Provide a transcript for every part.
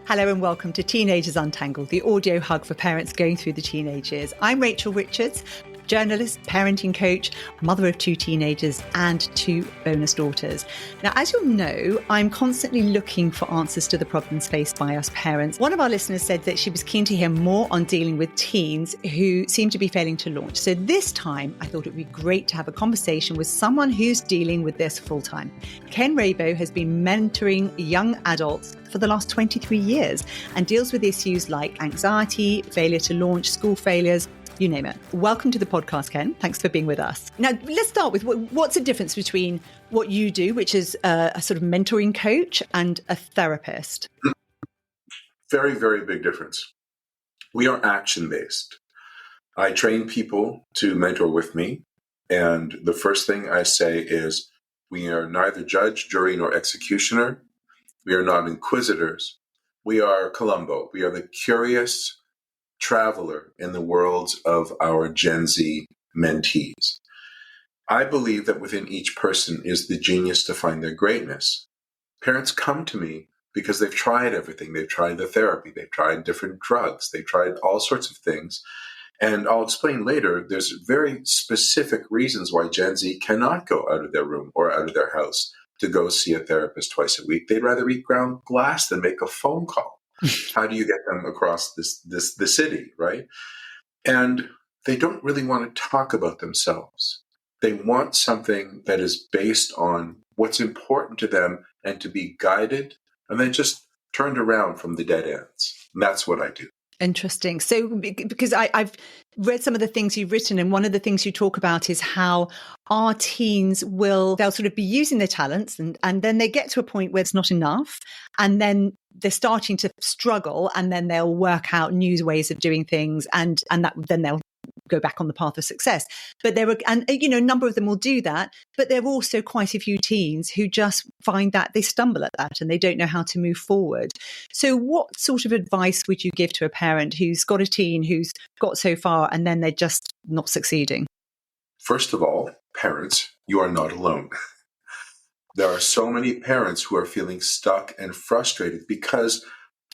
Hello and welcome to Teenagers Untangled, the audio hug for parents going through the teenage years. I'm Rachel Richards, journalist, parenting coach, mother of 2 teenagers and 2 bonus daughters. Now, as you'll know, I'm constantly looking for answers to the problems faced by us parents. One of our listeners said that she was keen to hear more on dealing with teens who seem to be failing to launch. So this time, I thought it would be great to have a conversation with someone who's dealing with this full time. Ken Rabo has been mentoring young adults for the last 23 years and deals with issues like anxiety, failure to launch, school failures, you name it. Welcome to the podcast, Ken. Thanks for being with us. Now, let's start with what's the difference between what you do, which is a sort of mentoring coach, and a therapist? Very, very big difference. We are action-based. I train people to mentor with me. And the first thing I say is we are neither judge, jury, nor executioner. We are not inquisitors. We are Columbo. We are the curious traveler in the worlds of our Gen Z mentees. I believe that within each person is the genius to find their greatness. Parents come to me because they've tried everything. They've tried the therapy. They've tried different drugs. They've tried all sorts of things. And I'll explain later, there's very specific reasons why Gen Z cannot go out of their room or out of their house to go see a therapist twice a week. They'd rather eat ground glass than make a phone call. How do you get them across the city, right? And they don't really want to talk about themselves. They want something that is based on what's important to them and to be guided and then just turned around from the dead ends. And that's what I do. Interesting. So, because I've read some of the things you've written, and one of the things you talk about is how our teens they'll sort of be using their talents and then they get to a point where it's not enough. And then they're starting to struggle, and then they'll work out new ways of doing things, and then they'll go back on the path of success. But a number of them will do that, but there are also quite a few teens who just find that they stumble at that and they don't know how to move forward. So what sort of advice would you give to a parent who's got a teen who's got so far and then they're just not succeeding? First of all, parents, you are not alone. There are so many parents who are feeling stuck and frustrated because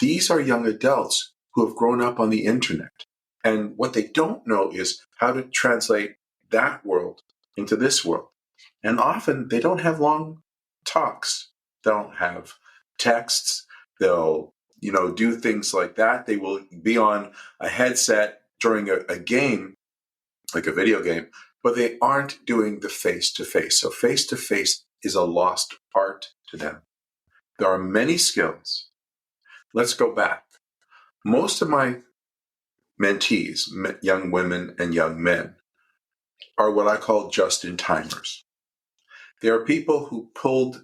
these are young adults who have grown up on the internet. And what they don't know is how to translate that world into this world. And often they don't have long talks. They'll have texts. They'll, do things like that. They will be on a headset during a game, like a video game, but they aren't doing the face-to-face. So face-to-face is a lost art to them. There are many skills. Let's go back. Most of my mentees, young women and young men, are what I call just-in-timers. They are people who pulled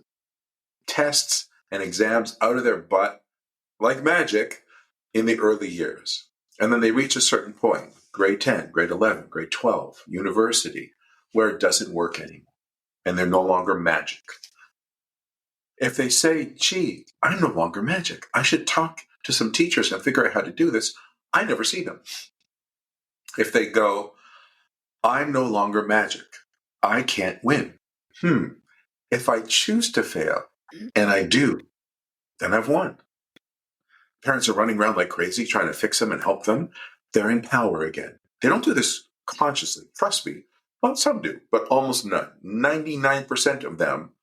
tests and exams out of their butt like magic in the early years. And then they reach a certain point, grade 10, grade 11, grade 12, university, where it doesn't work anymore. And they're no longer magic. If they say, gee, I'm no longer magic, I should talk to some teachers and figure out how to do this, I never see them. If they go, I'm no longer magic, I can't win. If I choose to fail, and I do, then I've won. Parents are running around like crazy trying to fix them and help them. They're in power again. They don't do this consciously. Trust me. Well, some do, but almost none. 99% of them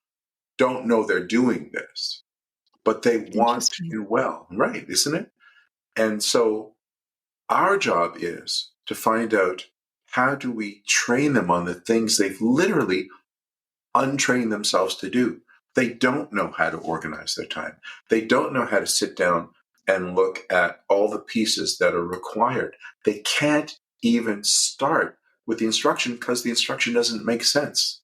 don't know they're doing this, but they want to do well. Right, isn't it? And so our job is to find out how do we train them on the things they've literally untrained themselves to do. They don't know how to organize their time. They don't know how to sit down and look at all the pieces that are required. They can't even start with the instruction because the instruction doesn't make sense.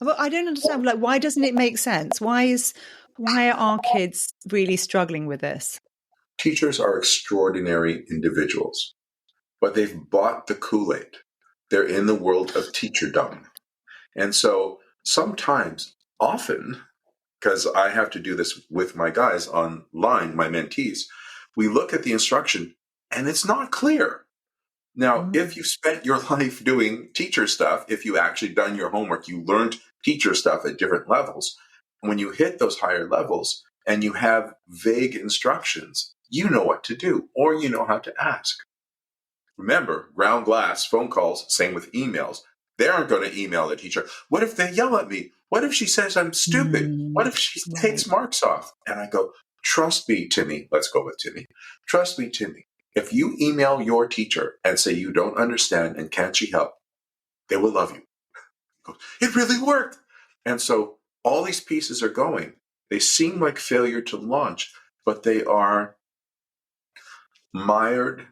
Well, I don't understand. Why doesn't it make sense? Why are our kids really struggling with this? Teachers are extraordinary individuals, but they've bought the Kool-Aid. They're in the world of teacherdom. And so sometimes, often, because I have to do this with my guys online, my mentees, we look at the instruction and it's not clear. Now, if you spent your life doing teacher stuff, if you actually done your homework, you learned teacher stuff at different levels. When you hit those higher levels, and you have vague instructions, you know what to do, or you know how to ask. Remember, ground glass, phone calls, same with emails. They aren't going to email the teacher. What if they yell at me? What if she says I'm stupid? What if she takes marks off? And I go, trust me, Timmy. Let's go with Timmy. Trust me, Timmy. If you email your teacher and say you don't understand and can't she help, they will love you. It really worked. And so all these pieces are going. They seem like failure to launch, but they are mired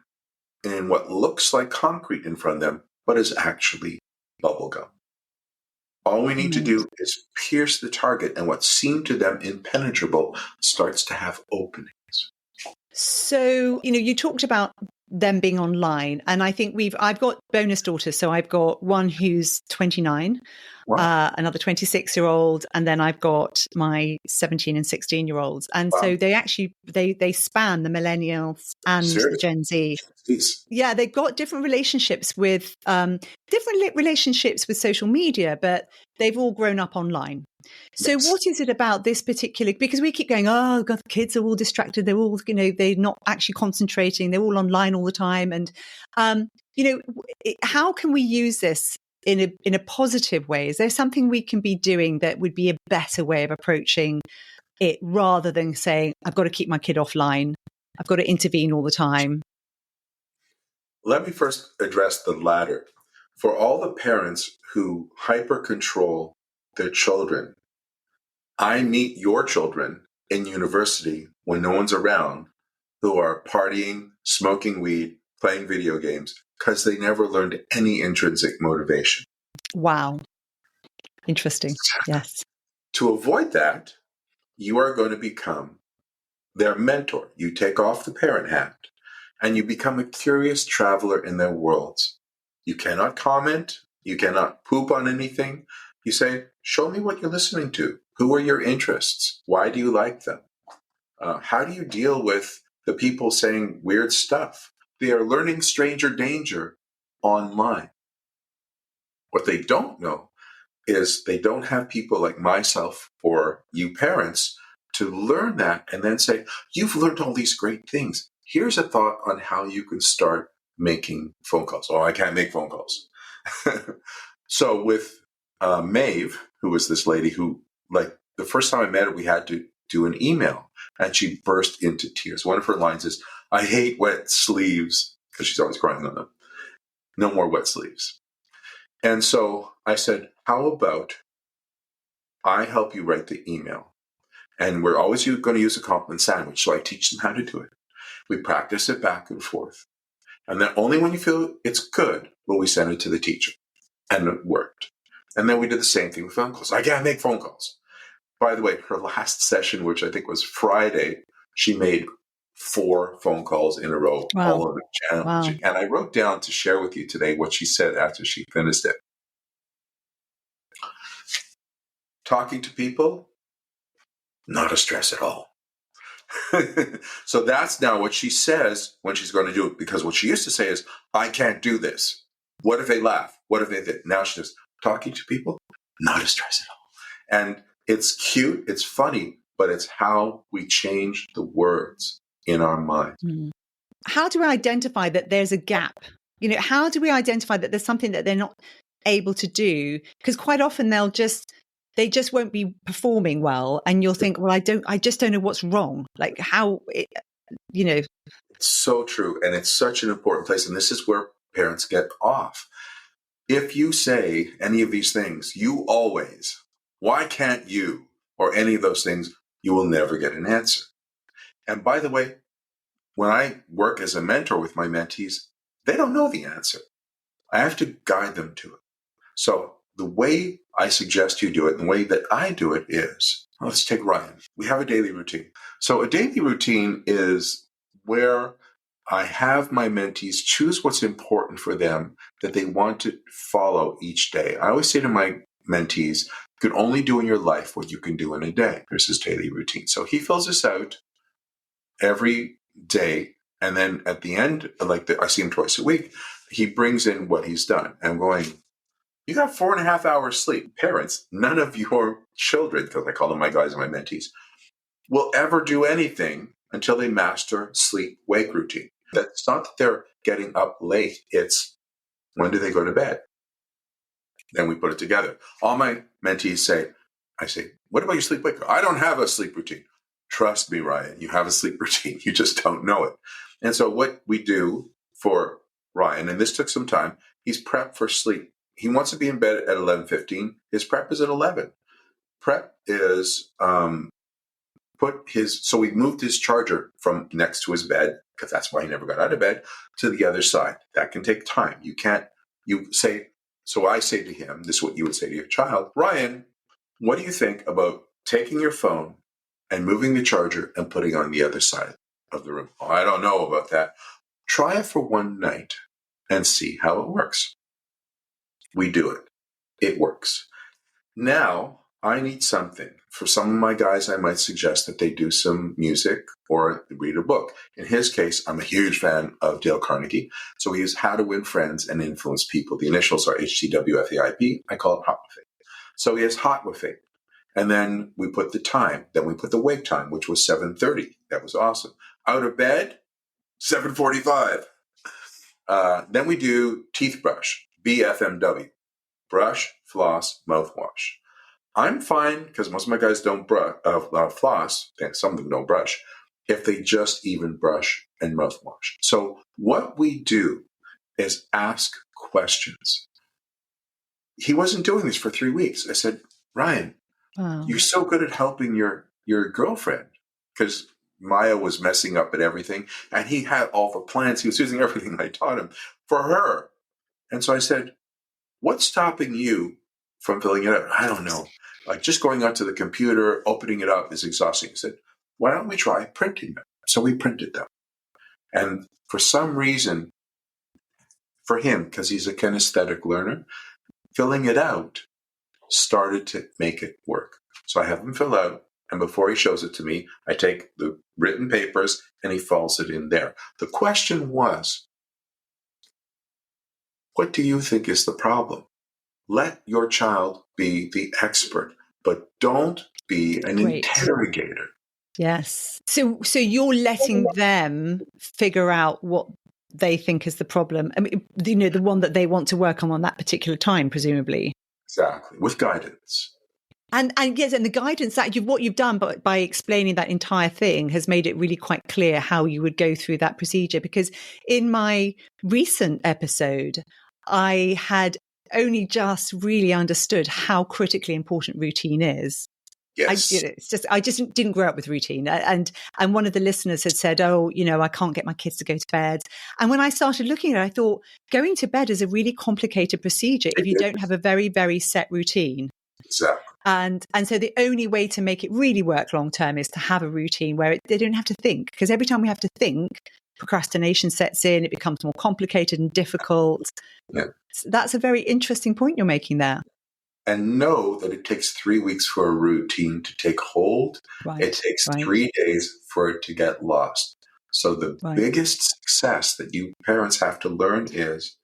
in what looks like concrete in front of them, but is actually bubblegum. All we need to do is pierce the target, and what seemed to them impenetrable starts to have openings. So, you talked about them being online, and I think I've got bonus daughters. So I've got one who's 29, another 26-year-old, and then I've got my 17 and 16-year-olds. And so they actually, they span the millennials and the Gen Z. Jeez. Yeah, they've got different relationships with social media, but they've all grown up online. So what is it about this particular, because we keep going, oh God, the kids are all distracted. They're all, they're not actually concentrating. They're all online all the time. And, how can we use this in a positive way? Is there something we can be doing that would be a better way of approaching it rather than saying, I've got to keep my kid offline. I've got to intervene all the time? Let me first address the latter. For all the parents who hyper control their children, I meet your children in university when no one's around who are partying, smoking weed, playing video games because they never learned any intrinsic motivation. Wow. Interesting. Yes. To avoid that, you are going to become their mentor. You take off the parent hat and you become a curious traveler in their worlds. You cannot comment. You cannot poop on anything. You say, show me what you're listening to. Who are your interests? Why do you like them? How do you deal with the people saying weird stuff? They are learning stranger danger online. What they don't know is they don't have people like myself or you parents to learn that and then say, you've learned all these great things. Here's a thought on how you can start making phone calls. Oh, I can't make phone calls. So with Maeve, who was this lady who, like, the first time I met her, we had to do an email, and she burst into tears. One of her lines is, I hate wet sleeves, because she's always crying on them. No more wet sleeves. And so I said, how about I help you write the email? And we're always going to use a compliment sandwich, so I teach them how to do it. We practice it back and forth. And then only when you feel it's good will we send it to the teacher. And it worked. And then we did the same thing with phone calls. I can't make phone calls. By the way, her last session, which I think was Friday, she made 4 phone calls in a row, all of it challenging. Wow. And I wrote down to share with you today what she said after she finished it. Talking to people, not a stress at all. So that's now what she says when she's going to do it, because what she used to say is, I can't do this. What if they laugh? What if they did? Now she says, talking to people, not a stress at all. And it's cute, it's funny, but it's how we change the words in our mind. How do we identify that there's a gap? How do we identify that there's something that they're not able to do? Because quite often they just won't be performing well, and you'll think, well, I just don't know what's wrong. Like It's so true, and it's such an important place, and this is where parents get off. If you say any of these things, you always, why can't you, or any of those things, you will never get an answer. And by the way, when I work as a mentor with my mentees, they don't know the answer. I have to guide them to it. So the way I suggest you do it, and the way that I do it is, let's take Ryan. We have a daily routine. So a daily routine is where I have my mentees choose what's important for them that they want to follow each day. I always say to my mentees, you can only do in your life what you can do in a day. There's his daily routine. So he fills this out every day. And then at the end, I see him twice a week, he brings in what he's done. And I'm going, you got 4.5 hours sleep. Parents, none of your children, because I call them my guys and my mentees, will ever do anything until they master sleep-wake routine. That's not that they're getting up late. It's when do they go to bed? Then we put it together. All my mentees say, what about your sleep-wake? I don't have a sleep routine. Trust me, Ryan, you have a sleep routine. You just don't know it. And so what we do for Ryan, and this took some time, he's prepped for sleep. He wants to be in bed at 11:15. His prep is at 11. Prep is so we moved his charger from next to his bed, because that's why he never got out of bed, to the other side. That can take time. So I say to him, this is what you would say to your child, Ryan, what do you think about taking your phone and moving the charger and putting it on the other side of the room? Oh, I don't know about that. Try it for one night and see how it works. We do it. It works. Now, I need something. For some of my guys, I might suggest that they do some music or read a book. In his case, I'm a huge fan of Dale Carnegie. So we use How to Win Friends and Influence People. The initials are HTWFAIP. I call it Hot with Faith. So he has Hot with Faith. And then we put the time. Then we put the wake time, which was 7:30. That was awesome. Out of bed, 7:45. Then we do teeth brush, BFMW. Brush, floss, mouthwash. I'm fine, because most of my guys don't floss, and some of them don't brush, if they just even brush and mouthwash. So what we do is ask questions. He wasn't doing this for 3 weeks. I said, Ryan, you're so good at helping your girlfriend, because Maya was messing up at everything, and he had all the plans. He was using everything I taught him for her. And so I said, what's stopping you from filling it out? I don't know. Like just going onto the computer, opening it up is exhausting. I said, why don't we try printing them? So we printed them. And for some reason, for him, because he's a kinesthetic learner, filling it out started to make it work. So I have him fill out, and before he shows it to me, I take the written papers and he folds it in there. The question was, what do you think is the problem? Let your child be the expert, but don't be an interrogator. Yes. So you're letting them figure out what they think is the problem. I mean, the one that they want to work on that particular time, presumably. Exactly, with guidance. And yes, and the guidance that what you've done by explaining that entire thing has made it really quite clear how you would go through that procedure. Because in my recent episode, I had only just really understood how critically important routine is. Yes. I just didn't grow up with routine. And one of the listeners had said, I can't get my kids to go to bed. And when I started looking at it, I thought going to bed is a really complicated procedure if you don't have a very, very set routine. Exactly. And so the only way to make it really work long term is to have a routine where they don't have to think, because every time we have to think, procrastination sets in, it becomes more complicated and difficult. Yeah. So that's a very interesting point you're making there. And know that it takes 3 weeks for a routine to take hold. Right. It takes 3 days for it to get lost. So the biggest success that you parents have to learn is,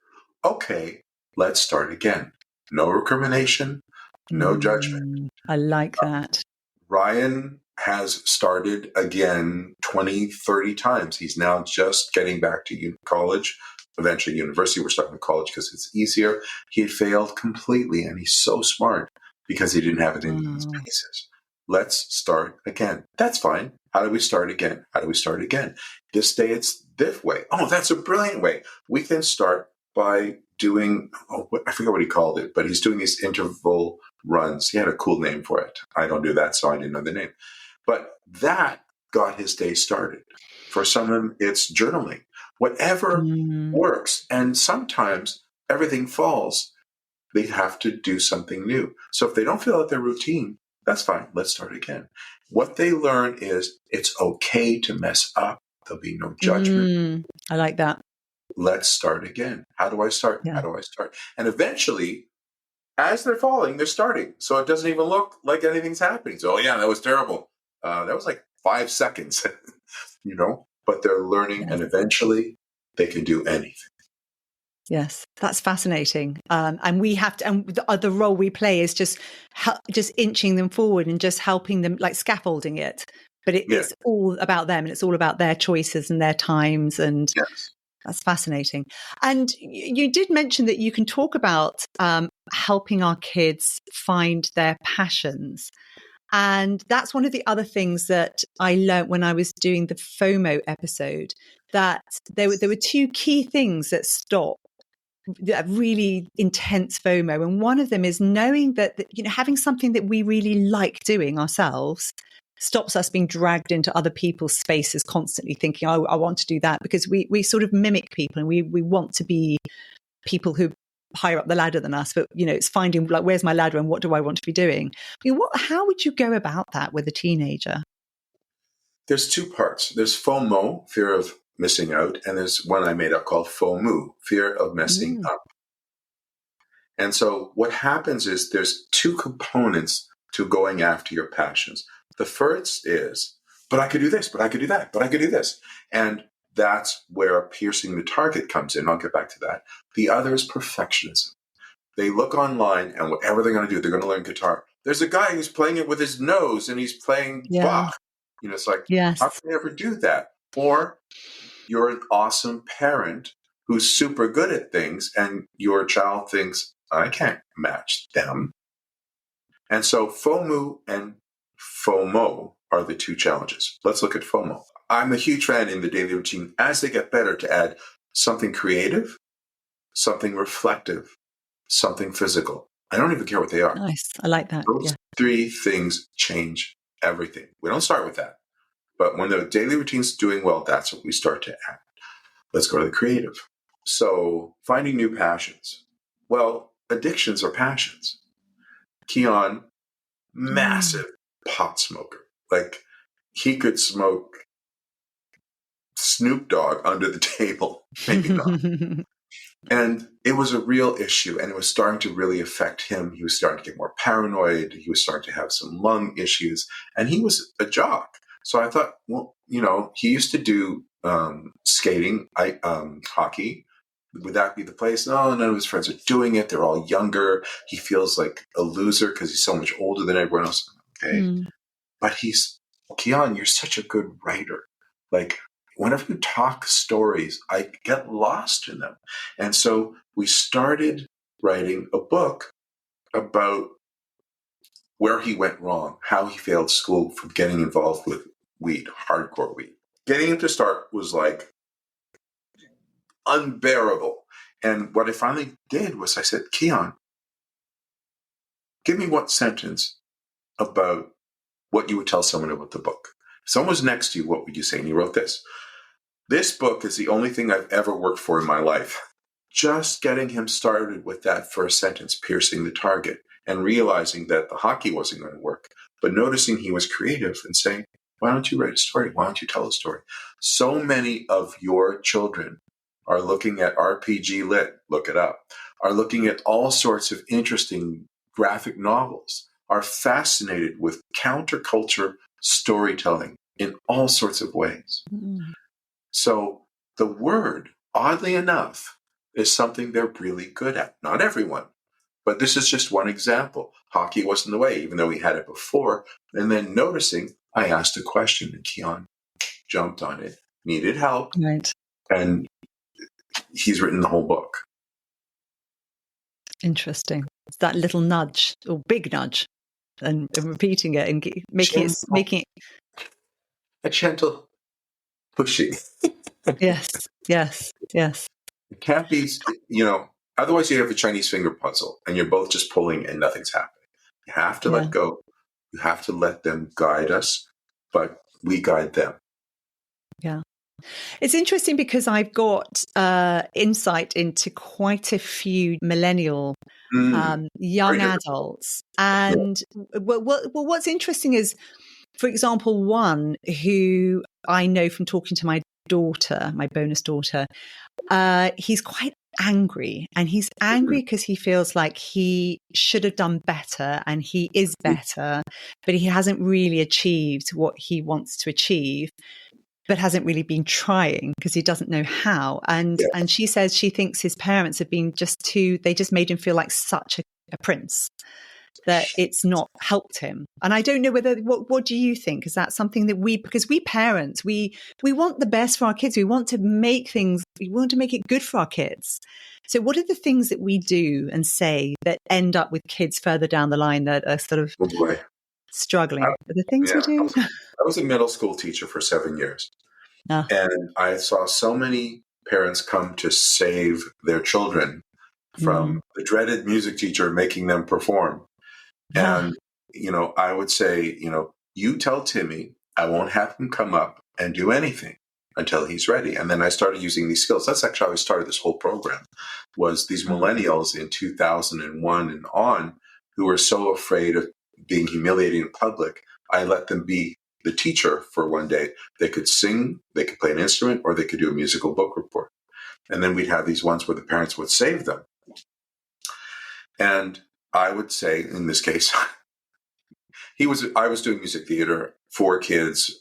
okay, let's start again. No recrimination, no judgment. I like that. Ryan has started again 20, 30 times. He's now just getting back to college, eventually university. We're starting with college because it's easier. He had failed completely, and he's so smart because he didn't have it in these pieces. Let's start again. That's fine. How do we start again? How do we start again? This day it's this way. Oh, that's a brilliant way. We can start by doing, I forget what he called it, but he's doing these interval runs. He had a cool name for it. I don't do that, so I didn't know the name. But that got his day started. For some of them, it's journaling. Whatever works. And sometimes everything falls. They have to do something new. So if they don't fill out their routine, that's fine. Let's start again. What they learn is it's okay to mess up. There'll be no judgment. I like that. Let's start again. How do I start? Yeah. How do I start? And eventually, as they're falling, they're starting. So it doesn't even look like anything's happening. So, that was terrible. That was like 5 seconds, but they're learning, and eventually they can do anything. Yes, that's fascinating. And we have to, and the role we play is just inching them forward and just helping them, like scaffolding it, but Yeah. it's all about them, and it's all about their choices and their times. And Yes. that's fascinating. And you did mention that you can talk about helping our kids find their passions. And that's one of the other things that I learned when I was doing the FOMO episode, that there were two key things that stop that really intense FOMO. And one of them is knowing that, having something that we really like doing ourselves stops us being dragged into other people's spaces constantly thinking, oh, I want to do that, because we sort of mimic people, and we want to be people who higher up the ladder than us. But, it's finding, like, where's my ladder and what do I want to be doing? How would you go about that with a teenager? There's two parts. There's FOMO, fear of missing out, and there's one I made up called FOMO, fear of messing up. And so what happens is there's two components to going after your passions. The first is, but I could do this, but I could do that, but I could do this. And that's where piercing the target comes in. I'll get back to that. The other is perfectionism. They look online, and whatever they're going to do, they're going to learn guitar. There's a guy who's playing it with his nose, and he's playing Bach. It's like, yes. How can I ever do that? Or you're an awesome parent who's super good at things, and your child thinks, I can't match them. And so FOMO and FOMO are the two challenges. Let's look at FOMO. I'm a huge fan in the daily routine, as they get better, to add something creative, something reflective, something physical. I don't even care what they are. Nice. I like that. Those three things change everything. We don't start with that. But when the daily routine's doing well, that's what we start to add. Let's go to the creative. So finding new passions. Well, addictions are passions. Keon, massive pot smoker. Like, he could smoke Snoop Dogg under the table. Maybe not. And it was a real issue, and it was starting to really affect him. He was starting to get more paranoid. He was starting to have some lung issues, and he was a jock. So I thought, well, he used to do skating, hockey. Would that be the place? No, none of his friends are doing it. They're all younger. He feels like a loser because he's so much older than everyone else. Okay. But Keon, you're such a good writer. Like, whenever you talk stories, I get lost in them. And so we started writing a book about where he went wrong, how he failed school from getting involved with weed, hardcore weed. Getting him to start was like unbearable. And what I finally did was I said, Keon, give me one sentence about what you would tell someone about the book. If someone was next to you, what would you say? And he wrote this. This book is the only thing I've ever worked for in my life. Just getting him started with that first sentence, piercing the target, and realizing that the hockey wasn't going to work, but noticing he was creative and saying, why don't you write a story? Why don't you tell a story? So many of your children are looking at RPG Lit, look it up, are looking at all sorts of interesting graphic novels, are fascinated with counterculture storytelling in all sorts of ways. So the word, oddly enough, is something they're really good at. Not everyone, but this is just one example. Hockey wasn't the way, even though we had it before. And then noticing, I asked a question, and Keon jumped on it, needed help, right. And he's written the whole book. Interesting. It's that little nudge, or big nudge, and repeating it and making it a gentle pushing. Yes. It can't be, otherwise you have a Chinese finger puzzle and you're both just pulling and nothing's happening. You have to let go. You have to let them guide us, but we guide them. Yeah. It's interesting because I've got insight into quite a few millennial young adults. And what's interesting is, for example, one who I know from talking to my daughter, my bonus daughter, he's quite angry, and he's angry because he feels like he should have done better, and he is better, but he hasn't really achieved what he wants to achieve, but hasn't really been trying because he doesn't know how. And she says she thinks his parents have been they just made him feel like such a prince. that it's not helped him. And I don't know what do you think? Is that something that because we parents, we want the best for our kids. We want to make it good for our kids. So what are the things that we do and say that end up with kids further down the line that are sort of struggling? Are the things we do? I was a middle school teacher for 7 years. And I saw so many parents come to save their children from the dreaded music teacher making them perform. And, I would say, you tell Timmy, I won't have him come up and do anything until he's ready. And then I started using these skills. That's actually how I started this whole program, was these millennials in 2001 and on who were so afraid of being humiliated in public. I let them be the teacher for one day. They could sing, they could play an instrument, or they could do a musical book report. And then we'd have these ones where the parents would save them. And I would say, in this case, I was doing music theater for kids,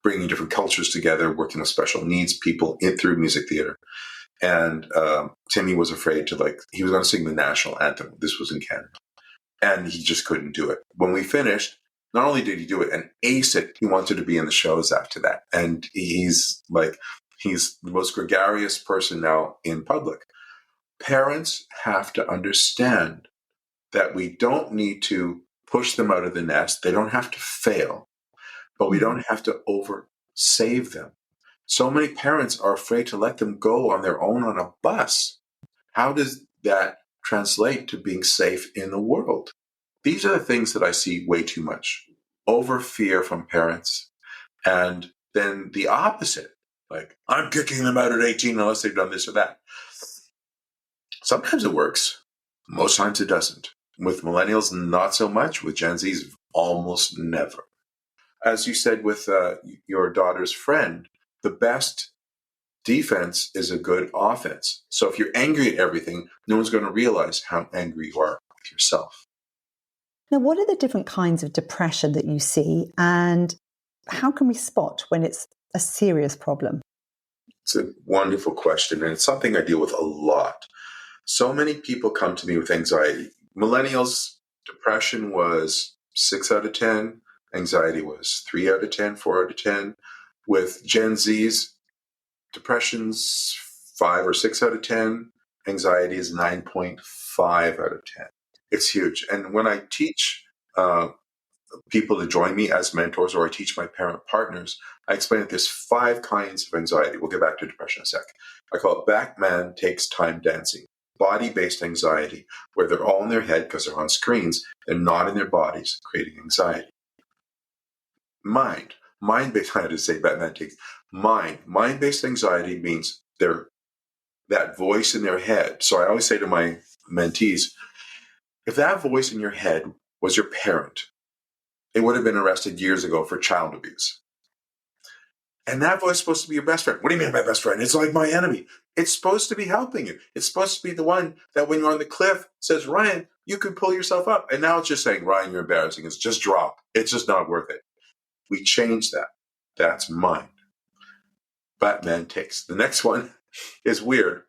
bringing different cultures together, working with special needs people through music theater. And Timmy was afraid he was going to sing the national anthem. This was in Canada. And he just couldn't do it. When we finished, not only did he do it and ace it, he wanted to be in the shows after that. And he's the most gregarious person now in public. Parents have to understand that we don't need to push them out of the nest. They don't have to fail, but we don't have to over-save them. So many parents are afraid to let them go on their own on a bus. How does that translate to being safe in the world? These are the things that I see way too much. Over fear from parents. And then the opposite, I'm kicking them out at 18 unless they've done this or that. Sometimes it works. Most times it doesn't. With millennials, not so much. With Gen Zs, almost never. As you said with your daughter's friend, the best defense is a good offense. So if you're angry at everything, no one's going to realize how angry you are with yourself. Now, what are the different kinds of depression that you see, and how can we spot when it's a serious problem? It's a wonderful question, and it's something I deal with a lot. So many people come to me with anxiety. Millennials, depression was 6 out of 10. Anxiety was 3 out of 10, 4 out of 10. With Gen Zs, depression's 5 or 6 out of 10. Anxiety is 9.5 out of 10. It's huge. And when I teach people to join me as mentors, or I teach my parent partners, I explain that there's 5 kinds of anxiety. We'll get back to depression in a sec. I call it Batman Takes Time Dancing. Body-based anxiety, where they're all in their head because they're on screens. They're not in their bodies, creating anxiety. Mind-based, I had to say Batman takes Mind-based anxiety means they're that voice in their head. So I always say to my mentees, if that voice in your head was your parent, it would have been arrested years ago for child abuse. And that voice is supposed to be your best friend. What do you mean my best friend? It's like my enemy. It's supposed to be helping you. It's supposed to be the one that when you're on the cliff says, Ryan, you can pull yourself up. And now it's just saying, Ryan, you're embarrassing. It's just drop. It's just not worth it. We change that. That's mind. Batman takes. The next one is weird.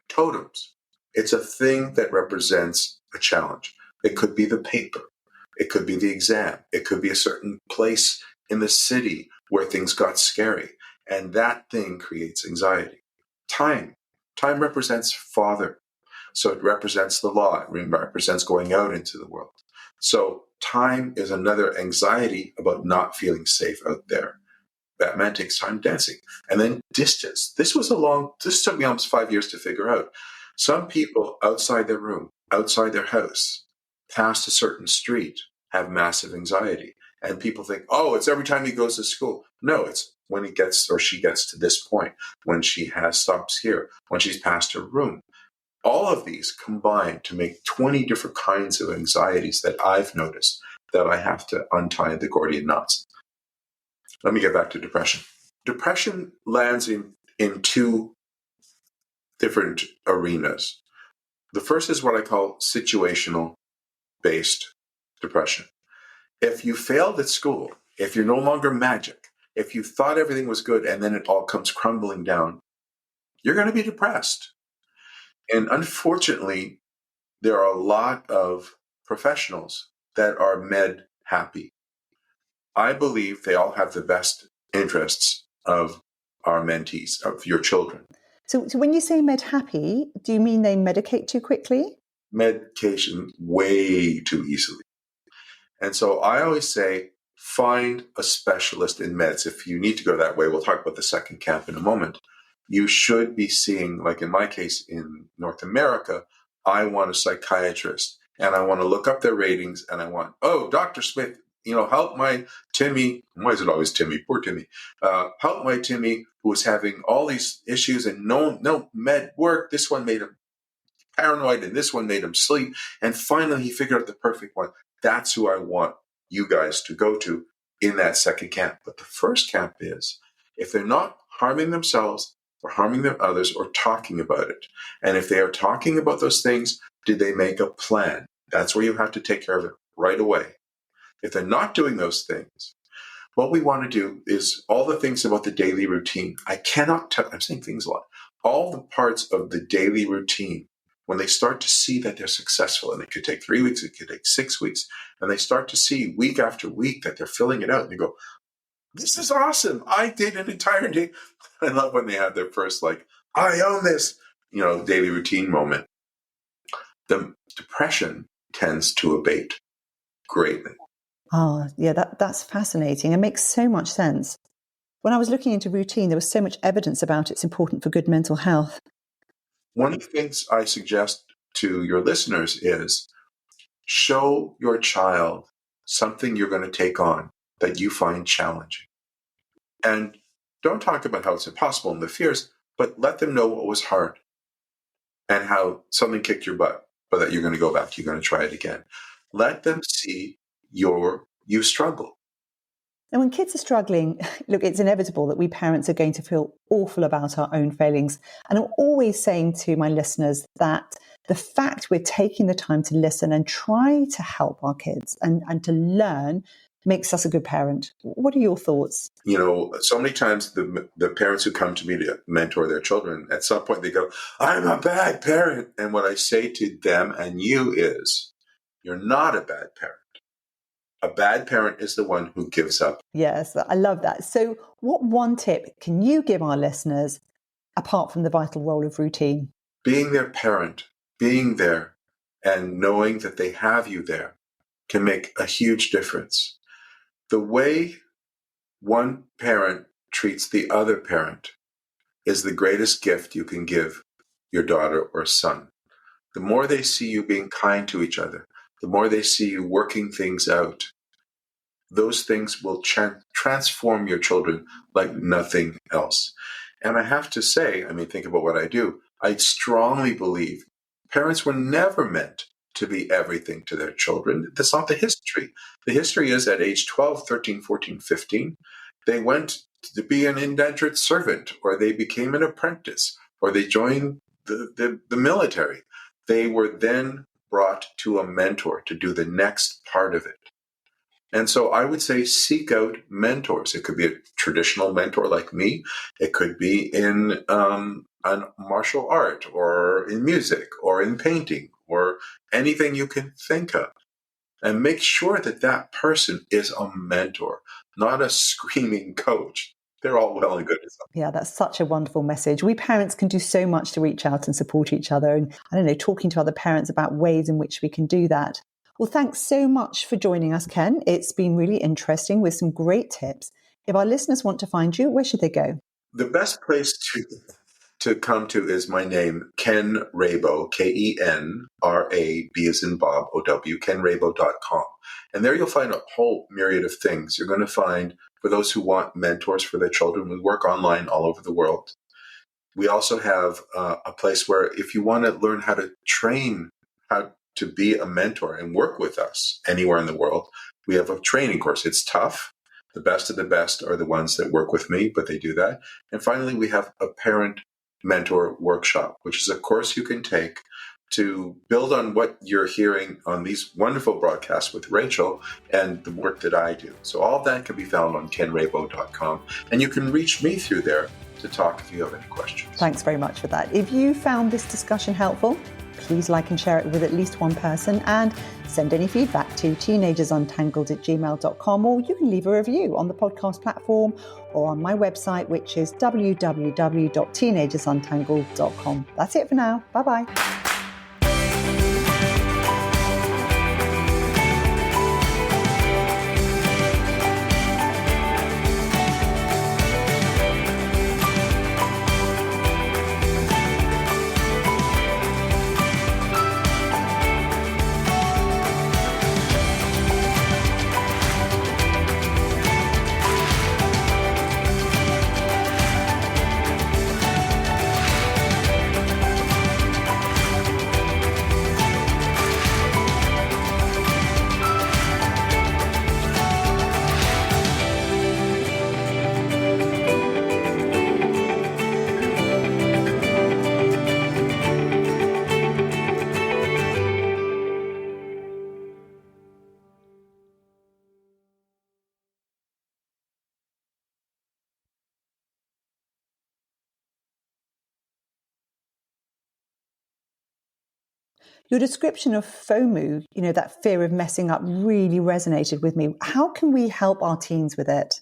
Totems. It's a thing that represents a challenge. It could be the paper. It could be the exam. It could be a certain place in the city where things got scary. And that thing creates anxiety. Time. Time represents father. So it represents the law. It represents going out into the world. So time is another anxiety about not feeling safe out there. Batman takes time dancing. And then distance. This took me almost 5 years to figure out. Some people outside their room, outside their house, past a certain street, have massive anxiety. And people think, oh, it's every time he goes to school. No, it's when he gets or she gets to this point, when she stops here, when she's past her room. All of these combine to make 20 different kinds of anxieties that I've noticed that I have to untie the Gordian knots. Let me get back to depression. Depression lands in 2 different arenas. The first is what I call situational-based depression. If you failed at school, if you're no longer magic, if you thought everything was good and then it all comes crumbling down, you're going to be depressed. And unfortunately, there are a lot of professionals that are med happy. I believe they all have the best interests of our mentees, of your children. So when you say med happy, do you mean they medicate too quickly? Medication way too easily. And so I always say, find a specialist in meds. If you need to go that way, we'll talk about the second camp in a moment. You should be seeing, like in my case in North America, I want a psychiatrist and I want to look up their ratings and I want, Dr. Smith, help my Timmy. Why is it always Timmy? Poor Timmy. Help my Timmy who is having all these issues and no med work. This one made him paranoid and this one made him sleep. And finally he figured out the perfect one. That's who I want you guys to go to in that second camp. But the first camp is, if they're not harming themselves or harming their others or talking about it, and if they are talking about those things, did they make a plan? That's where you have to take care of it right away. If they're not doing those things, what we want to do is all the things about the daily routine. I'm saying things a lot. All the parts of the daily routine, when they start to see that they're successful, and it could take 3 weeks, it could take 6 weeks, and they start to see week after week that they're filling it out, and they go, this is awesome. I did an entire day. I love when they have their first, I own this, daily routine moment. The depression tends to abate greatly. Oh, yeah, that's fascinating. It makes so much sense. When I was looking into routine, there was so much evidence about it's important for good mental health. One of the things I suggest to your listeners is show your child something you're going to take on that you find challenging. And don't talk about how it's impossible and the fears, but let them know what was hard and how something kicked your butt, but that you're going to go back, you're going to try it again. Let them see you struggle. And when kids are struggling, look, it's inevitable that we parents are going to feel awful about our own failings. And I'm always saying to my listeners that the fact we're taking the time to listen and try to help our kids and to learn makes us a good parent. What are your thoughts? So many times the parents who come to me to mentor their children, at some point they go, I'm a bad parent. And what I say to them and you is, you're not a bad parent. A bad parent is the one who gives up. Yes, I love that. So what one tip can you give our listeners apart from the vital role of routine? Being their parent, being there and knowing that they have you there can make a huge difference. The way one parent treats the other parent is the greatest gift you can give your daughter or son. The more they see you being kind to each other, the more they see you working things out, those things will transform your children like nothing else. And I have to say, think about what I do. I strongly believe parents were never meant to be everything to their children. That's not the history. The history is at age 12, 13, 14, 15, they went to be an indentured servant, or they became an apprentice, or they joined the military. They were then brought to a mentor to do the next part of it. And so I would say seek out mentors. It could be a traditional mentor like me. It could be in martial art or in music or in painting or anything you can think of. And make sure that person is a mentor, not a screaming coach. They're all well and good. Yeah, that's such a wonderful message. We parents can do so much to reach out and support each other. And talking to other parents about ways in which we can do that. Well, thanks so much for joining us, Ken. It's been really interesting with some great tips. If our listeners want to find you, where should they go? The best place to come to is my name, Ken Rabo, KenRab as in Bob, OW, kenrabo.com. And there you'll find a whole myriad of things. You're going to find, for those who want mentors for their children, we work online all over the world. We also have a place where if you want to learn how to train, how to be a mentor and work with us anywhere in the world, we have a training course. It's tough. The best of the best are the ones that work with me, but they do that. And finally, we have a parent mentor workshop, which is a course you can take to build on what you're hearing on these wonderful broadcasts with Rachel and the work that I do. So all of that can be found on kenrabo.com. And you can reach me through there to talk if you have any questions. Thanks very much for that. If you found this discussion helpful, please like and share it with at least one person, and send any feedback to teenagersuntangled@gmail.com, or you can leave a review on the podcast platform or on my website, which is www.teenagersuntangled.com. That's it for now. Bye-bye. Your description of FOMO, that fear of messing up, really resonated with me. How can we help our teens with it?